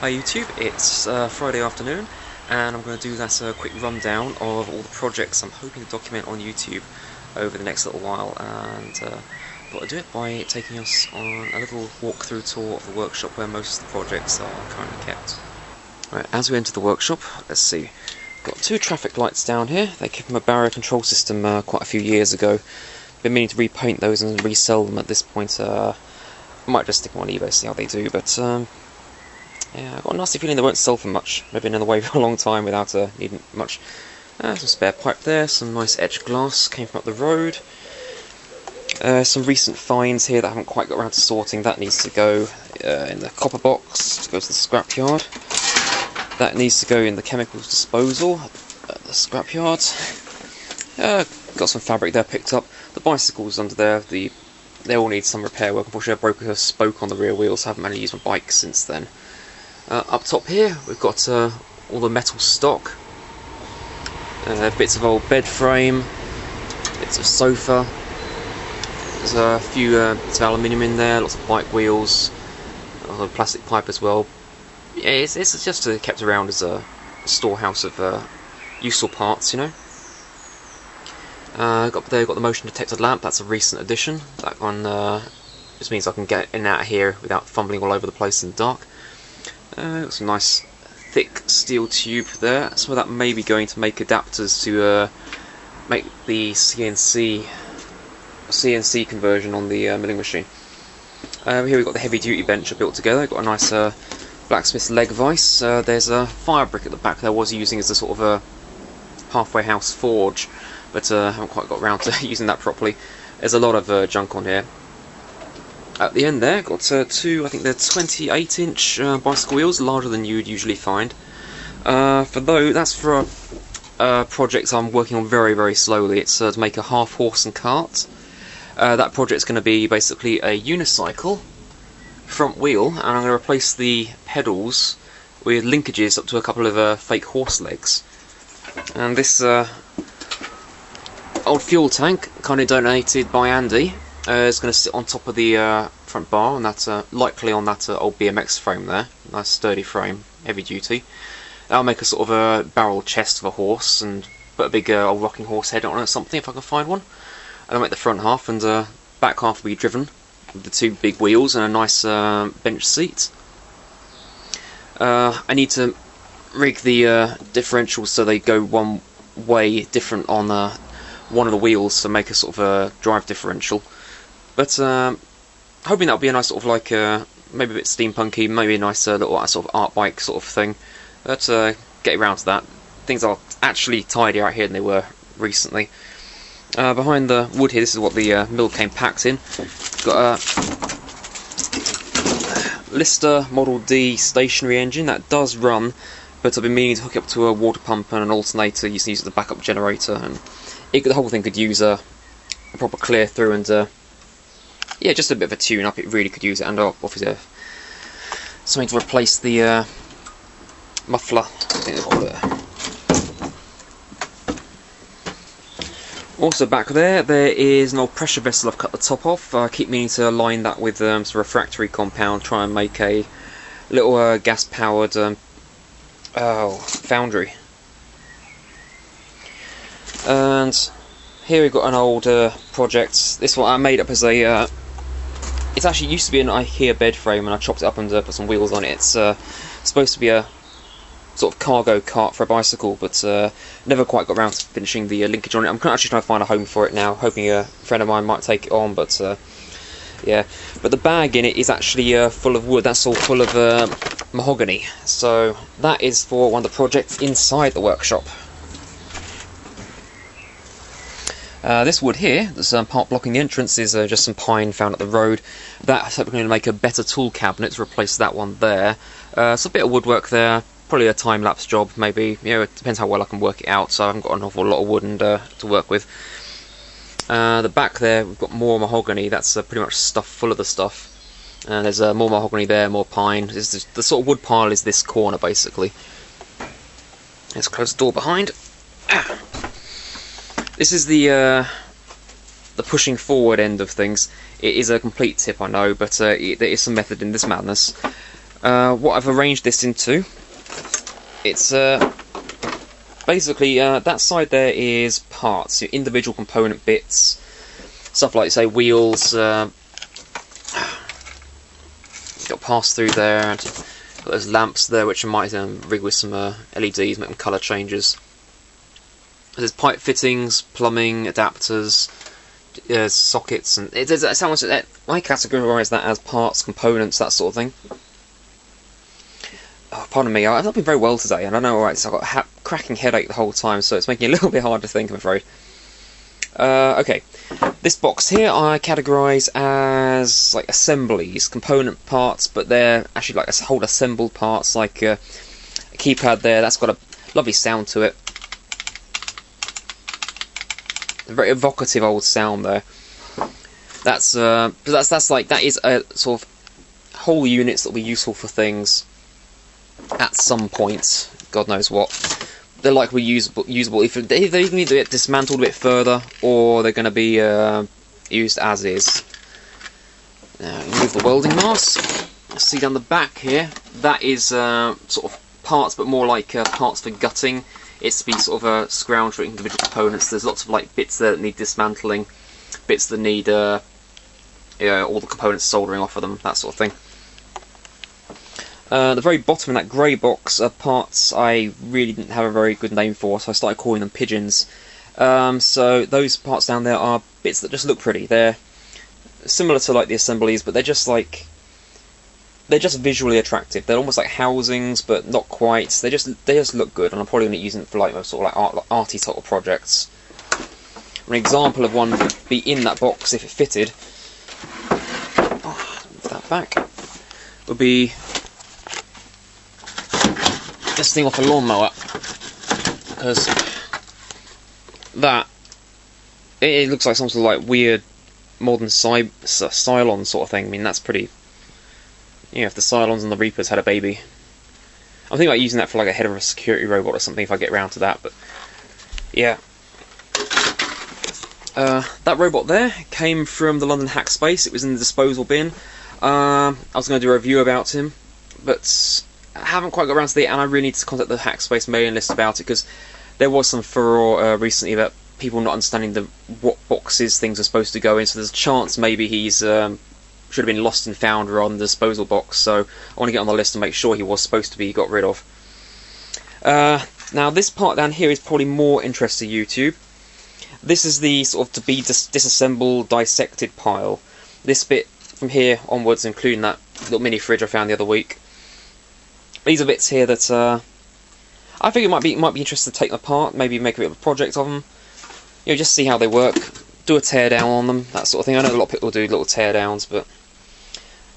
Hi YouTube, it's Friday afternoon and I'm going to do that quick rundown of all the projects I'm hoping to document on YouTube over the next little while, and thought I'd do it by taking us on a little walkthrough tour of the workshop where most of the projects are currently kept. Right, as we enter the workshop, let's see, got two traffic lights down here. They came from a barrier control system quite a few years ago. Been meaning to repaint those and resell them at this point. I might just stick them on eBay, see how they do, but yeah, I've got a nasty feeling they won't sell for much. They've been in the way for a long time without needing much. Some spare pipe there, some nice etched glass came from up the road. Some recent finds here that I haven't quite got around to sorting. That needs to go in the copper box to go to the scrapyard. That needs to go in the chemicals disposal at the scrapyard. Got some fabric there picked up. The bicycles under there, they all need some repair work. Unfortunately I broke a spoke on the rear wheels, I haven't managed to use my bike since then. Up top here we've got all the metal stock, bits of old bed frame, bits of sofa, there's a few bits of aluminium in there, lots of bike wheels, a lot of plastic pipe as well. Yeah, it's just kept around as a storehouse of useful parts, you know. Got the motion detector lamp. That's a recent addition. That one just means I can get in and out of here without fumbling all over the place in the dark. Got some nice thick steel tube there. Some of that may be going to make adapters to make the CNC conversion on the milling machine. Here we've got the heavy duty bench I built together. Got a nice blacksmith's leg vise. There's a fire brick at the back there I was using as a sort of a halfway house forge, but I haven't quite got around to using that properly. There's a lot of junk on here. At the end there, got two, I think they're 28-inch bicycle wheels, larger than you would usually find. That's for a project I'm working on very, very slowly. It's to make a half horse and cart. That project's going to be basically a unicycle front wheel, and I'm going to replace the pedals with linkages up to a couple of fake horse legs. And this old fuel tank, kindly donated by Andy, is going to sit on top of the front bar, and that's likely on that old BMX frame there. Nice sturdy frame, heavy duty. I'll make a sort of a barrel chest of a horse and put a big old rocking horse head on it or something if I can find one. And I'll make the front half, and back half will be driven with the two big wheels and a nice bench seat. I need to rig the differentials so they go one way different on one of the wheels to make a sort of a drive differential. But hoping that'll be a nice sort of like maybe a bit steampunky, maybe a nice little sort of art bike sort of thing. But get around to that. Things are actually tidier out here than they were recently. Behind the wood here, this is what the mill came packed in. Got a Lister Model D stationary engine that does run, but I've been meaning to hook it up to a water pump and an alternator. You can use the backup generator, and the whole thing could use a proper clear through and yeah, just a bit of a tune up. It really could use it, and obviously something to replace the muffler, I think they call it. Also back there is an old pressure vessel I've cut the top off. I keep meaning to align that with some refractory compound, try and make a little gas powered Foundry. And here we've got an old project. This one I made up as a it actually used to be an IKEA bed frame, and I chopped it up and put some wheels on it. It's supposed to be a sort of cargo cart for a bicycle, but never quite got around to finishing the linkage on it. I'm actually trying to find a home for it now, hoping a friend of mine might take it on, but yeah. But the bag in it is actually full of wood. That's all full of mahogany, so that is for one of the projects inside the workshop. This wood here, that's part blocking the entrance, is just some pine found at the road. That's hopefully going to make a better tool cabinet to replace that one there. So a bit of woodwork there, probably a time-lapse job, maybe. You know, it depends how well I can work it out, so I haven't got an awful lot of wood to work with. The back there, we've got more mahogany. That's pretty much stuff full of the stuff. And there's more mahogany there, more pine. The sort of wood pile is this corner, basically. Let's close the door behind. This is the pushing forward end of things. It is a complete tip, I know, but there is some method in this madness. What I've arranged this into, it's basically that side there is parts, your individual component bits, stuff like, say, wheels. Got pass through there, and got those lamps there which I might rig with some LEDs, make them colour changes. There's pipe fittings, plumbing, adapters, sockets, and I categorise that as parts, components, that sort of thing. Oh, pardon me, I've not been very well today, and I know, alright, so I've got a cracking headache the whole time, so it's making it a little bit hard to think, I'm afraid. Okay, this box here I categorise as like assemblies, component parts, but they're actually like whole assembled parts, like a keypad there, that's got a lovely sound to it. A very evocative old sound there. That's like, that is a sort of whole units that will be useful for things at some point, God knows what. They're likely usable if they need to get dismantled a bit further, or they're going to be used as is. Now, remove the welding mask. See down the back here, that is sort of parts, but more like parts for gutting. It's to be sort of a scrounge for individual components. There's lots of like bits there that need dismantling, bits that need all the components soldering off of them, that sort of thing. The very bottom of that grey box are parts I really didn't have a very good name for, so I started calling them pigeons. So those parts down there are bits that just look pretty. They're similar to like the assemblies, but they're just visually attractive. They're almost like housings, but not quite. They just look good, and I'm probably going to use them for like sort of like arty sort of projects. An example of one would be in that box if it fitted. Move that back. Would be this thing off a lawnmower, because that it looks like some sort of like weird modern Cylon sort of thing. I mean, that's pretty. If the Cylons and the Reapers had a baby, I'm thinking about using that for like a head of a security robot or something if I get around to that. But yeah, that robot there came from the London Hackspace. It was in the disposal bin. I was going to do a review about him, but I haven't quite got around to it, and I really need to contact the Hackspace mailing list about it, because there was some furore recently about people not understanding what boxes things are supposed to go in, so there's a chance maybe he's should have been lost and found on the disposal box, so I want to get on the list and make sure he was supposed to be got rid of. Now this part down here is probably more interest to YouTube. This is the sort of to be disassembled, dissected pile. This bit from here onwards, including that little mini fridge I found the other week. These are bits here that I think it might be interesting to take them apart, maybe make a bit of a project of them. Just see how they work, do a teardown on them, that sort of thing. I know a lot of people do little teardowns, but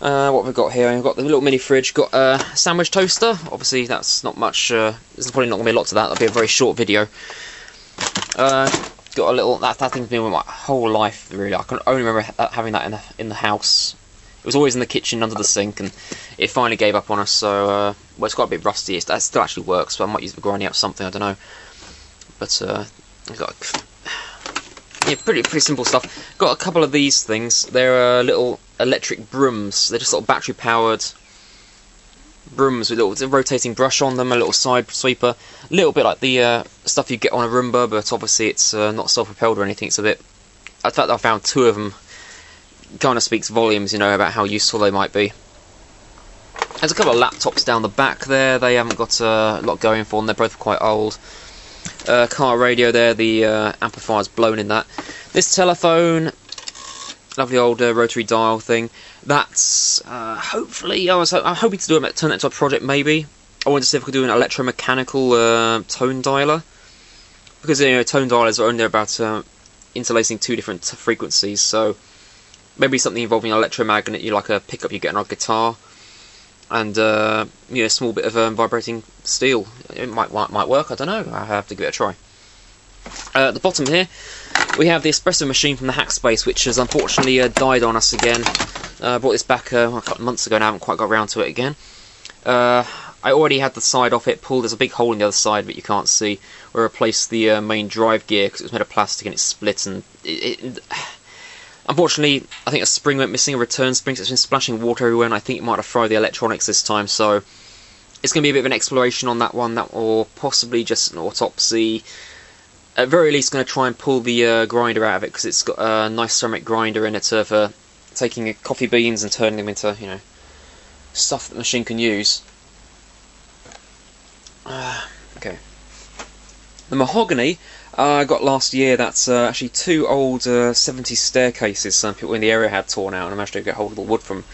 what have we got here? We've got the little mini fridge, got a sandwich toaster. Obviously, that's not much. There's probably not going to be a lot to that. That'll be a very short video. Got a little. That thing's been with my whole life, really. I can only remember having that in the house. It was always in the kitchen under the sink, and it finally gave up on us. So, well, it's got a bit rusty. That still actually works, but I might use it for grinding out something. I don't know. But I've got pretty simple stuff. Got a couple of these things. They're little electric brooms. They're just sort of battery powered brooms with a little rotating brush on them, a little side sweeper, a little bit like the stuff you get on a Roomba, but obviously it's not self-propelled or anything. It's a bit. In fact, I found two of them. Kind of speaks volumes, about how useful they might be. There's a couple of laptops down the back there. They haven't got a lot going for them. They're both quite old. Car radio there. The amplifier's blown in that. This telephone, lovely old rotary dial thing. That's hopefully. I'm hoping to turn that into a project. Maybe I wanted to see if I could do an electromechanical tone dialer, because tone dialers are only about interlacing two different frequencies. So maybe something involving an electromagnet, like a pickup you get on a guitar, and a small bit of vibrating steel. It might work. I don't know. I have to give it a try. At the bottom here, we have the espresso machine from the Hackspace, which has unfortunately died on us again. I brought this back a couple of months ago, and I haven't quite got around to it again. I already had the side off it pulled. There's a big hole in the other side, but you can't see. We replaced the main drive gear because it was made of plastic and it split, and Unfortunately, I think a spring went missing, a return spring, so it's been splashing water everywhere, and I think it might have fried the electronics this time, so it's going to be a bit of an exploration on that one, or possibly just an autopsy. At very least, going to try and pull the grinder out of it, because it's got a nice ceramic grinder in it of taking coffee beans and turning them into, you know, stuff that the machine can use. Okay. The mahogany I got last year. That's actually two old 70s staircases some people in the area had torn out, and I managed to get hold of the wood from.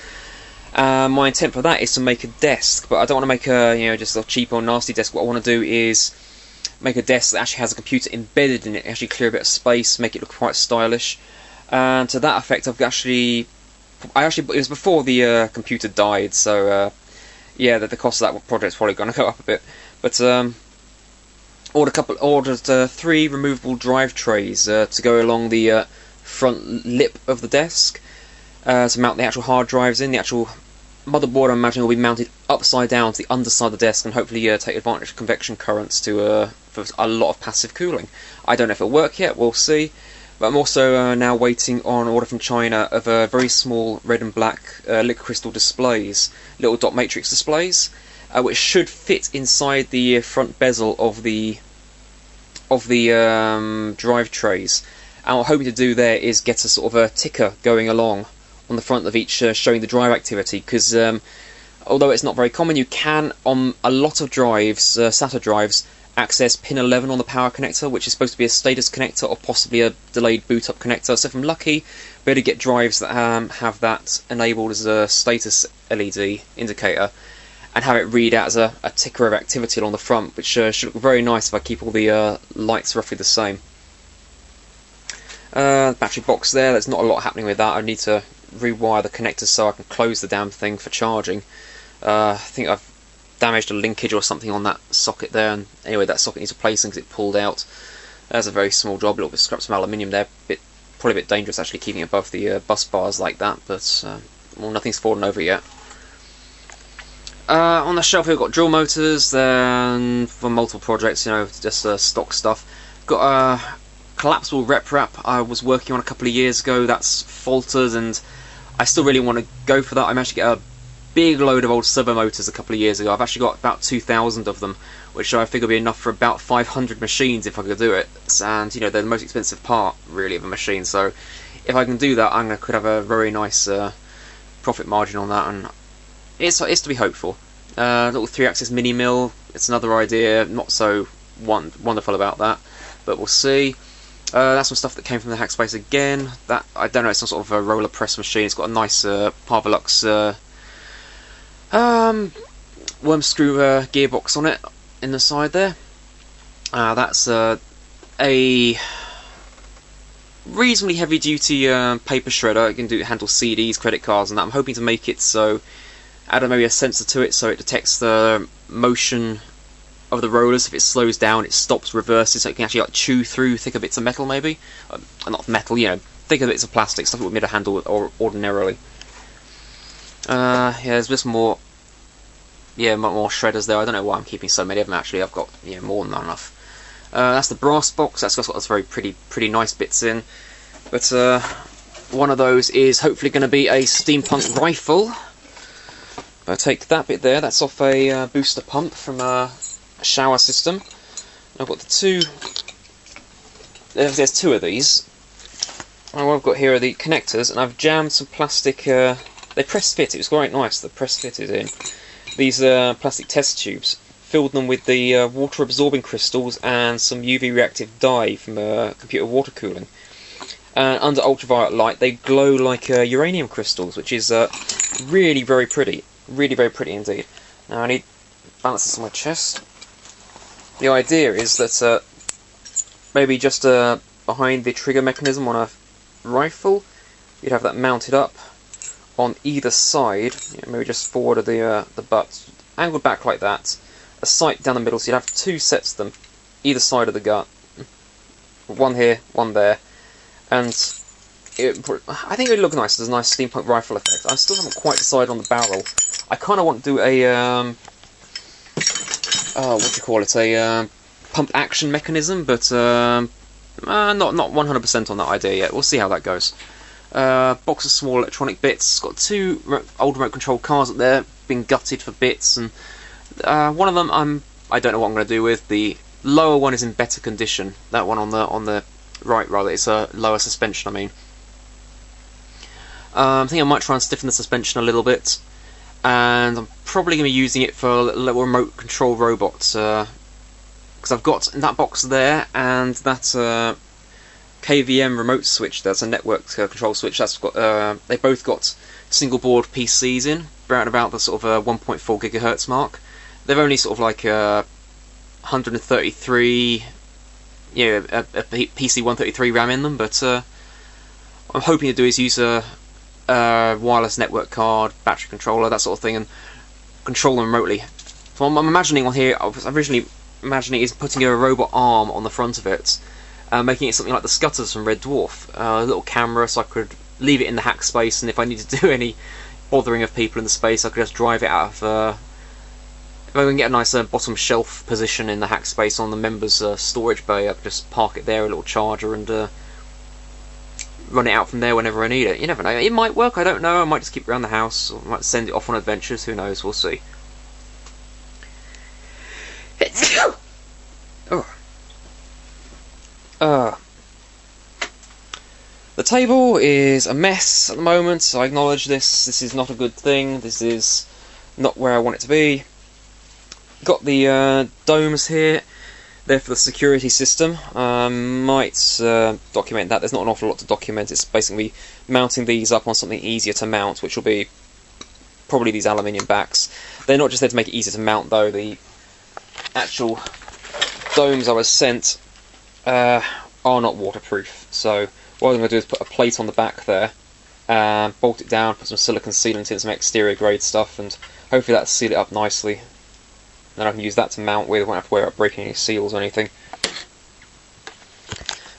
My intent for that is to make a desk, but I don't want to make a, you know, just a cheap or nasty desk. What I want to do is make a desk that actually has a computer embedded in it, actually clear a bit of space, make it look quite stylish. And to that effect, it was before the computer died, so yeah, the cost of that project's probably going to go up a bit. But ordered 3 removable drive trays to go along the front lip of the desk to mount the actual hard drives in. The actual motherboard, I imagine, will be mounted upside down to the underside of the desk, and hopefully take advantage of convection currents to for a lot of passive cooling. I don't know if it'll work yet, we'll see. But I'm also now waiting on an order from China of very small red and black liquid crystal displays, little dot matrix displays, which should fit inside the front bezel of the drive trays. And what I'm hoping to do there is get a sort of a ticker going along on the front of each, showing the drive activity, because although it's not very common, you can, on a lot of drives, SATA drives, access pin 11 on the power connector, which is supposed to be a status connector or possibly a delayed boot up connector. So if I'm lucky, be able to get drives that have that enabled as a status LED indicator, and have it read out as a ticker of activity along the front, which should look very nice if I keep all the lights roughly the same. Battery box there, there's not a lot happening with that. I need to rewire the connectors so I can close the damn thing for charging. I think I've damaged a linkage or something on that socket there, and anyway, that socket needs replacing because it pulled out. That's a very small job, a little bit scrapped some aluminium there, probably a bit dangerous actually keeping it above the bus bars like that, but well, nothing's fallen over yet. On the shelf we've got drill motors, then for multiple projects, you know, just stock stuff. Got a collapsible Reprap I was working on a couple of years ago. That's faltered, and I still really want to go for that. I managed to get a big load of old servo motors a couple of years ago. I've actually got about 2,000 of them, which I figure would be enough for about 500 machines if I could do it. And you know, they're the most expensive part really of a machine, so if I can do that, could have a very nice profit margin on that, and it's to be hoped for. Little 3-axis mini mill, it's another idea, not so wonderful about that, but we'll see. That's some stuff that came from the Hackspace again. That, I don't know, it's some sort of a roller press machine. It's got a nice Parvalux worm screw gearbox on it in the side there. That's a reasonably heavy duty paper shredder. It can handle CDs, credit cards and that. I'm hoping to make it so, add maybe a sensor to it so it detects the motion of the rollers. If it slows down, it stops, reverses, so it can actually like chew through thicker bits of metal maybe. Not metal, you know, thicker bits of plastic, stuff it would be able to handle ordinarily. Yeah, there's just more shredders there. I don't know why I'm keeping so many of them actually. I've got more than enough. That's the brass box. That's got those very pretty nice bits in. But one of those is hopefully going to be a steampunk rifle. If I take that bit there, that's off a booster pump from a shower system. I've got the two. There's 2 of these. And what I've got here are the connectors, and I've jammed some plastic. They press fit. It was quite nice. The press fitted in these plastic test tubes. Filled them with the water absorbing crystals and some UV reactive dye from computer water cooling. And under ultraviolet light, they glow like uranium crystals, which is really very pretty. Really very pretty indeed. Now I need to balance this on my chest. The idea is that maybe just behind the trigger mechanism on a rifle, you'd have that mounted up on either side. Maybe just forward of the butt, angled back like that. A sight down the middle, so you'd have 2 sets of them either side of the gut. One here, one there, and I think it would look nice. There's a nice steampunk rifle effect. I still haven't quite decided on the barrel. I kind of want to do a what do you call it? A pump action mechanism, but not 100% on that idea yet. We'll see how that goes. Box of small electronic bits. It's got two old remote control cars up there, been gutted for bits, and one of them I don't know what I'm going to do with. The lower one is in better condition. That one on the right, rather, it's a lower suspension. I mean, I think I might try and stiffen the suspension a little bit, and I'm probably going to be using it for a little remote control robot, because I've got that box there and that KVM remote switch. That's a network control switch. That's got they both got single board PCs in, around about the sort of 1.4 gigahertz mark. They're only sort of like 133, yeah, a PC 133 RAM in them, but I'm hoping to do is use a wireless network card, battery controller, that sort of thing, and control them remotely. So I'm imagining on here, I was originally imagining is putting a robot arm on the front of it, making it something like the Scutters from Red Dwarf, a little camera, so I could leave it in the hack space, and if I need to do any bothering of people in the space, I could just drive it out of. If I can get a nice bottom shelf position in the hack space on the members' storage bay, I could just park it there, a little charger, and run it out from there whenever I need it. You never know. It might work, I don't know. I might just keep it around the house, or I might send it off on adventures, who knows, we'll see. The table is a mess at the moment. I acknowledge this. This is not a good thing. This is not where I want it to be. Got the domes here. They're for the security system. Might document that. There's not an awful lot to document. It's basically mounting these up on something easier to mount, which will be probably these aluminium backs. They're not just there to make it easier to mount, though. The actual domes I was sent are not waterproof. So what I'm going to do is put a plate on the back there, bolt it down, put some silicon sealant in, some exterior grade stuff, and hopefully that'll seal it up nicely. Then I can use that to mount with. I won't have to worry about breaking any seals or anything.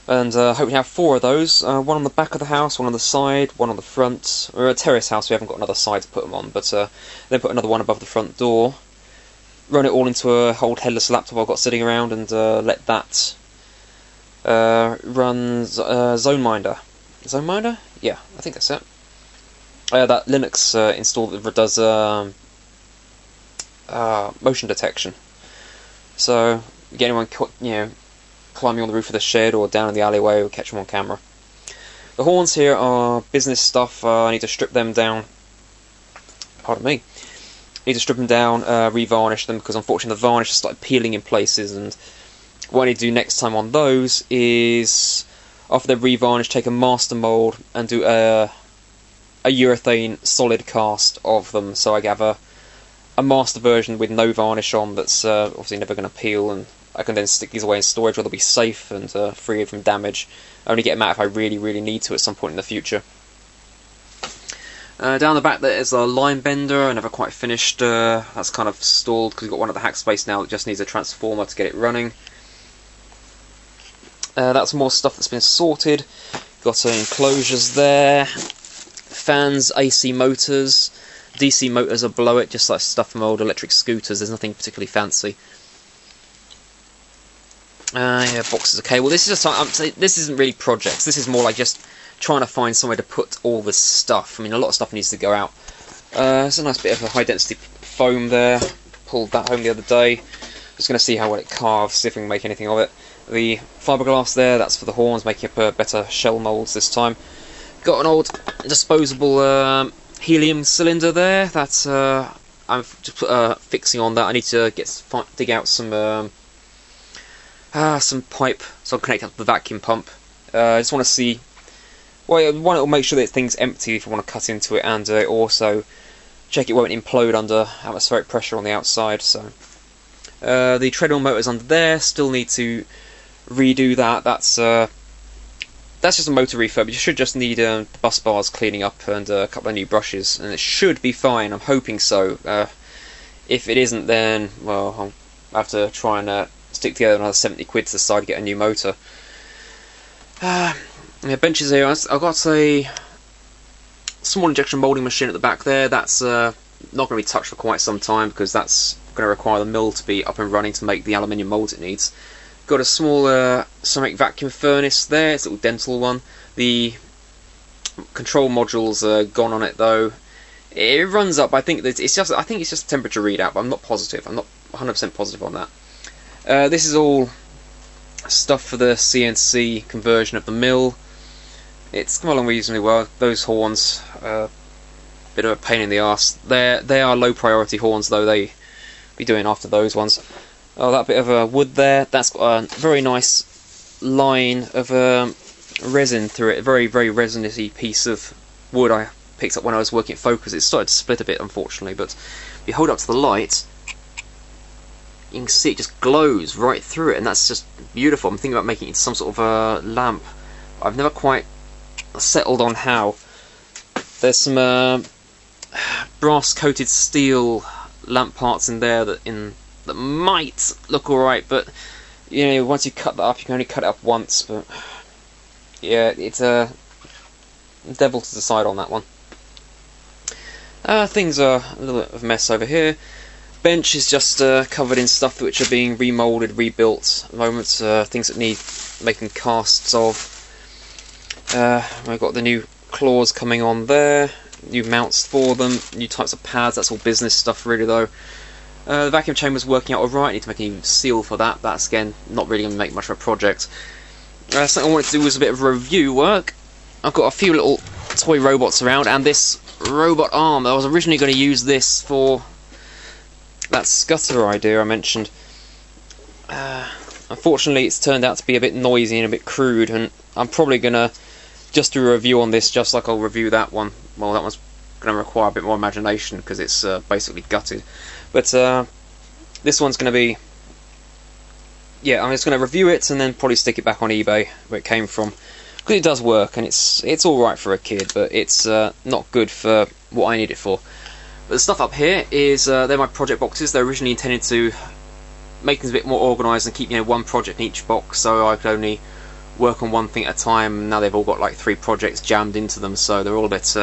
And hopefully have 4 of those. One on the back of the house, one on the side, one on the front. We're a terrace house, we haven't got another side to put them on, but then put another one above the front door. Run it all into a old headless laptop I've got sitting around, and let that run ZoneMinder. ZoneMinder? Yeah, I think that's it. That Linux install that does motion detection. So, get anyone climbing on the roof of the shed or down in the alleyway, or catch them on camera. The horns here are business stuff. I need to strip them down. Pardon me. Need to strip them down, revarnish them, because unfortunately the varnish has started peeling in places, and what I need to do next time on those is, after they're revarnished, take a master mould and do a urethane solid cast of them, so I have a master version with no varnish on that's obviously never going to peel, and I can then stick these away in storage where they'll be safe and free from damage. I only get them out if I really, really need to at some point in the future. Down the back there is a line bender. I never quite finished. That's kind of stalled because we've got one at the hack space now that just needs a transformer to get it running. That's more stuff that's been sorted. Got enclosures there. Fans, AC motors. DC motors are below it, just like stuff from old electric scooters. There's nothing particularly fancy. Yeah, boxes of cable. This is just this isn't really projects. This is more like just trying to find somewhere to put all this stuff. I mean, a lot of stuff needs to go out. It's a nice bit of a high density foam there. Pulled that home the other day. Just going to see how well it carves, see if we can make anything of it. The fiberglass there, that's for the horns, making up better shell moulds this time. Got an old disposable helium cylinder there. That's I'm just fixing on that. I need to dig out some pipe so I'll connect up to the vacuum pump. I just want to see. Well, I want to make sure that thing's empty if I want to cut into it, and also check it won't implode under atmospheric pressure on the outside. So the treadmill motor's under there. Still need to redo that. That's just a motor refurb. You should just need bus bars cleaning up and a couple of new brushes, and it should be fine. I'm hoping so. If it isn't, then well, I'll have to try and stick together another 70 quid to decide to get a new motor. Yeah, benches here. I've got a small injection moulding machine at the back there. That's not going to be touched for quite some time because that's going to require the mill to be up and running to make the aluminium moulds it needs. Got a small ceramic vacuum furnace there. It's a little dental one. The control module's gone on it though. It runs up. I think it's just a temperature readout, but I'm not positive. I'm not 100% positive on that. This is all stuff for the CNC conversion of the mill. It's come along reasonably well. Those horns, bit of a pain in the arse. They are low priority horns though. They be doing after those ones. Oh, that bit of wood there. That's got a very nice line of resin through it. A very, very resiny piece of wood I picked up when I was working at Focus. It started to split a bit, unfortunately, but if you hold up to the light, you can see it just glows right through it, and that's just beautiful. I'm thinking about making it into some sort of a lamp. I've never quite settled on how. There's some brass-coated steel lamp parts in there that might look alright, but you know, once you cut that up, you can only cut it up once. But yeah, it's a devil to decide on that one. Things are a little bit of a mess over here. Bench is just covered in stuff which are being remoulded, rebuilt at the moment. Things that need making casts of. We've got the new claws coming on there, new mounts for them, new types of pads. That's all business stuff really though. The vacuum chamber's working out alright. I need to make a new seal for that. That's again not really going to make much of a project. Something I wanted to do was a bit of review work. I've got a few little toy robots around, and this robot arm. I was originally going to use this for that Scutter idea I mentioned. Unfortunately, it's turned out to be a bit noisy and a bit crude, and I'm probably going to just do a review on this, just like I'll review that one. Well, that one's going to require a bit more imagination because it's basically gutted. But this one's going to be, yeah, I'm just going to review it and then probably stick it back on eBay where it came from, because it does work and it's all right for a kid, but it's not good for what I need it for. But the stuff up here is they're my project boxes. They're originally intended to make things a bit more organised and keep one project in each box, so I could only work on one thing at a time. Now they've all got like 3 projects jammed into them, so they're all a bit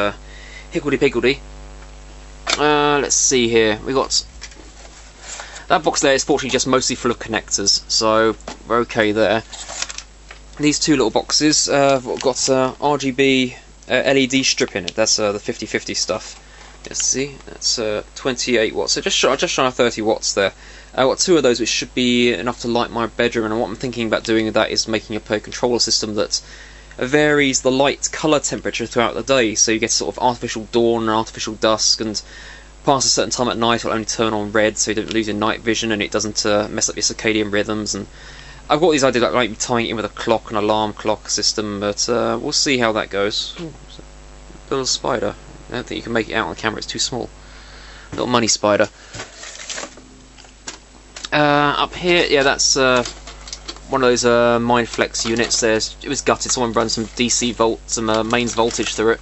higgledy-piggledy. Let's see here. We got that box there is fortunately just mostly full of connectors, so we're okay there. These 2 little boxes have got RGB LED strip in it. That's the 50/50 stuff. Let's see, that's 28 watts, so just shy of 30 watts there. I've got 2 of those which should be enough to light my bedroom, and what I'm thinking about doing with that is making a controller system that varies the light colour temperature throughout the day, so you get sort of artificial dawn and artificial dusk, and past a certain time at night it'll only turn on red so you don't lose your night vision and it doesn't mess up your circadian rhythms. And I've got these ideas like tying it in with a clock, an alarm clock system, but we'll see how that goes. Ooh, a little spider. I don't think you can make it out on the camera, it's too small. Little money spider. Up here, yeah, that's one of those Mindflex units. It was gutted, someone runs some DC some mains voltage through it.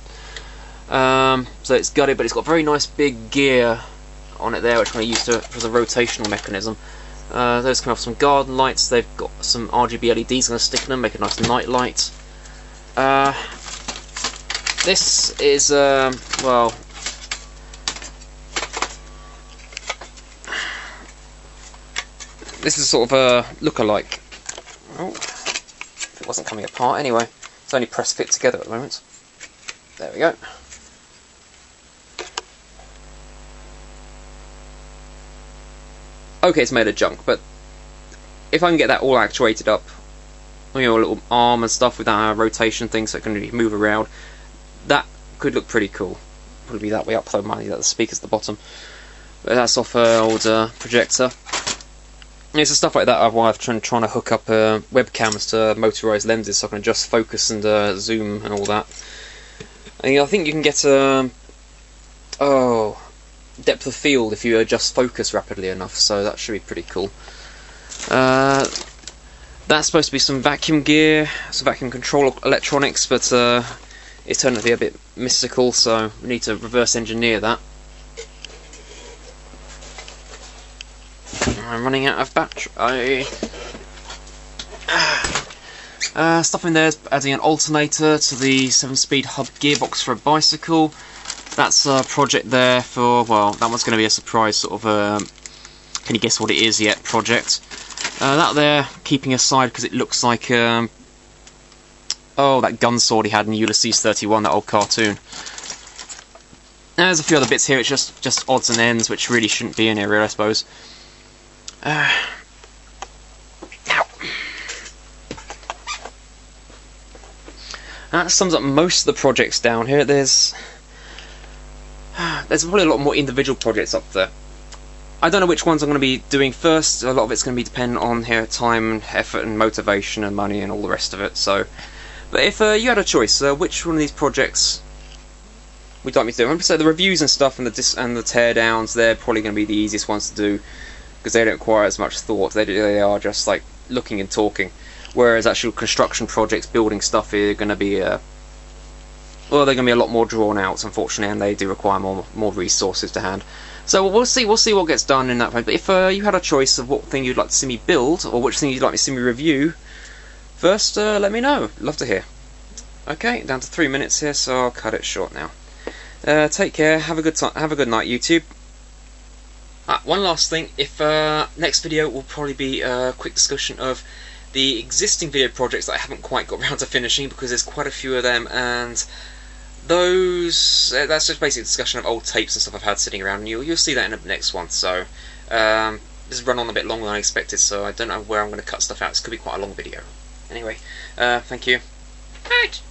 So it's gutted, but it's got a very nice big gear on it there, which I'm going to use as a rotational mechanism. Those come off some garden lights. They've got some RGB LEDs I'm going to stick in them, make a nice night light. This is, well, this is sort of a look-alike. Oh, it wasn't coming apart anyway. It's only press fit together at the moment. There we go. Okay, it's made of junk, but if I can get that all actuated up, a little arm and stuff with that rotation thing so it can really move around, that could look pretty cool. Probably be that way up though, mind you, that the speaker's at the bottom. But that's off an old projector. It's the stuff like that I've trying to hook up webcams to motorised lenses so I can adjust focus and zoom and all that. And I think you can get depth of field if you adjust focus rapidly enough, so that should be pretty cool. That's supposed to be some vacuum gear, some vacuum control electronics, but it's turned out to be a bit mystical, so we need to reverse engineer that. I'm running out of battery. Stuff in there is adding an alternator to the 7-speed hub gearbox for a bicycle. That's a project there for, well, that one's going to be a surprise sort of, can you guess what it is yet project. That there, keeping aside because it looks like Oh, that gun sword he had in Ulysses 31, that old cartoon. There's a few other bits here, it's just odds and ends, which really shouldn't be in here, really, I suppose. Ow. That sums up most of the projects down here. There's probably a lot more individual projects up there. I don't know which ones I'm going to be doing first. A lot of it's going to be dependent on here time, effort, and motivation, and money, and all the rest of it. So, but if you had a choice, which one of these projects would you like me to do? Remember, so the reviews and stuff, and the teardowns, they're probably going to be the easiest ones to do because they don't require as much thought. They are just like looking and talking. Whereas actual construction projects, building stuff, are going to be well, they're going to be a lot more drawn out, unfortunately, and they do require more resources to hand. So we'll see what gets done in that point. But if you had a choice of what thing you'd like to see me build, or which thing you'd like to see me review, first let me know. Love to hear. Okay, down to 3 minutes here, so I'll cut it short now. Take care. Have a good time. Have a good night, YouTube. One last thing. If next video will probably be a quick discussion of the existing video projects that I haven't quite got around to finishing, because there's quite a few of them, and those that's just basically a discussion of old tapes and stuff I've had sitting around, and you'll see that in the next one. So this has run on a bit longer than I expected, so I don't know where I'm going to cut stuff out. This could be quite a long video. Anyway, thank you. Right.